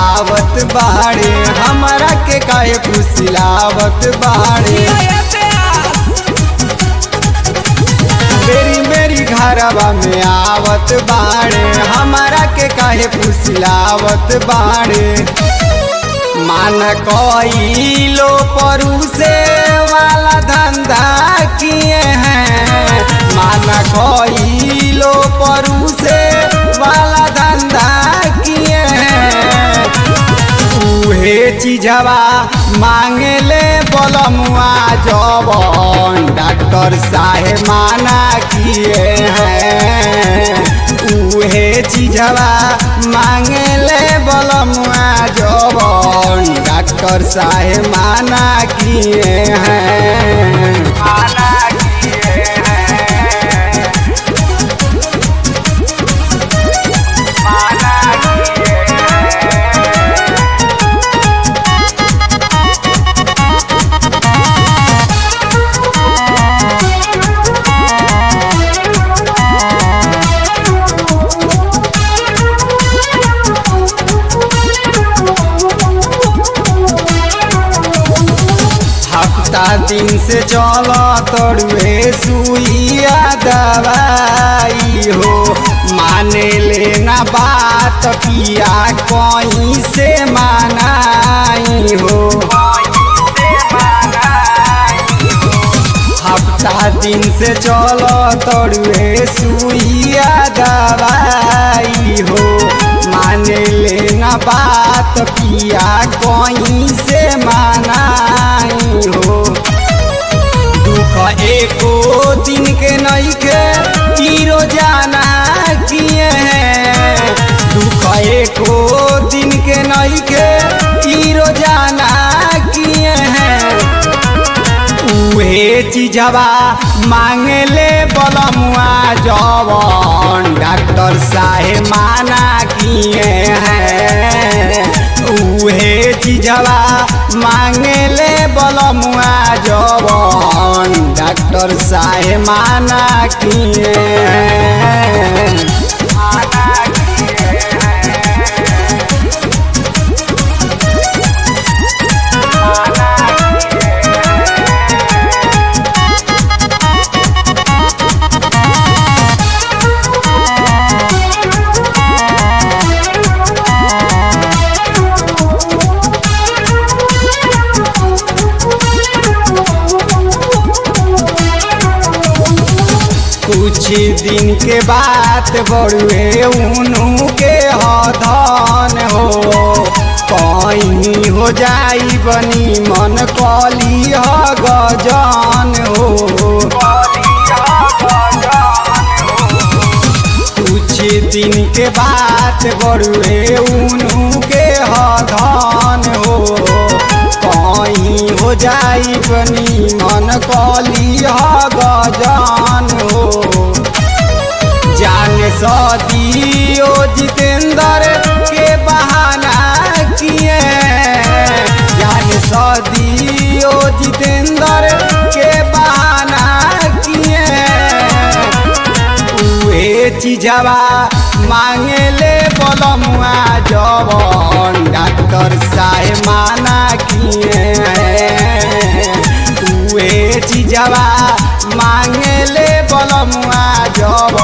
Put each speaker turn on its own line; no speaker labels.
आवत बाड़े, हमरा के काहे फुसिलावत बाड़े। मेरी मेरी घरवा में आवत बाड़े, हमरा के काहे फुसिलावत बाड़े। मान कइलो परुसे वाला धंधा किए हैं, मान कइलो परुसे वाला धंधा किए हैं। उहे चीजवा मांगेले बलमुआ जवन डॉक्टर साहेब माना किए हैं। उहे चीजवा मांगेले बलमुआ जवन डॉक्टर साहेब माना किए हैं। माना किए हैं, माना किए दिन से चल तोड़ुए सुइया दवाई हो। माने लेना बात पिया कहीं से मानाई हो। हफ्ता दिन से चल तोड़ुए सुइया दवाई हो। माने लेना बात पिया कहीं से मानाई हो। एको दिन के नइखे ई रोजाना किए हैं। दुख एको दिन के नइखे ई रोजाना किए हैं। उहे चीजवा मांगले बलमुआ जवन डॉक्टर साहेब माना किए हैं। उहे चीजवा मांगले बलमुआ जवन डॉक्टर साहेब माना किए हैं। माना किए हैं, माना कुछ दिन के बात बड़ुए उनु के हधन हो। कहीं हो जाई बनी मन कली ह गजन हो। कुछ दिन के बात बड़ुए उनु के हधन हो। कहीं हो जाई बनी मन कली ह गजन हो। जाने सदियो जितेंद्र के बहाना किए। जाने सदियो जितेंद्र के बहाना किए। उहे चीजवा मांगले बलमुआ जवन डॉक्टर साहेब माना किए हैं। उहे चीजवा मांगले बलमुआ जवन